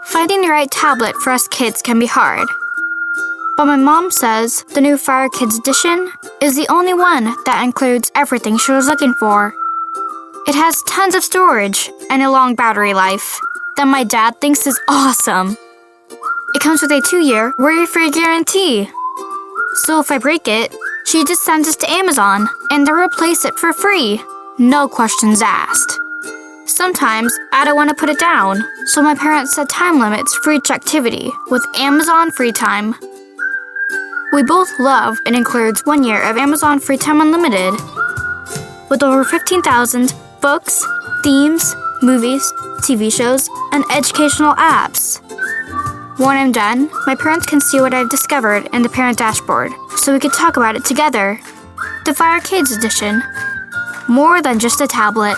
Finding the right tablet for us kids can be hard. But my mom says the new Fire Kids edition is the only one that includes everything she was looking for. It has tons of storage and a long battery life that my dad thinks is awesome. It comes with a 2-year worry-free guarantee. So if I break it, she just sends us to Amazon and they'll replace it for free. No questions asked. Sometimes I don't want to put it down, so my parents set time limits for each activity with Amazon Free Time. We both love it includes 1 year of Amazon Free Time Unlimited with over 15,000 books, themes, movies, TV shows, and educational apps. When I'm done, my parents can see what I've discovered in the parent dashboard, so we can talk about it together. The Fire Kids edition. More than just a tablet.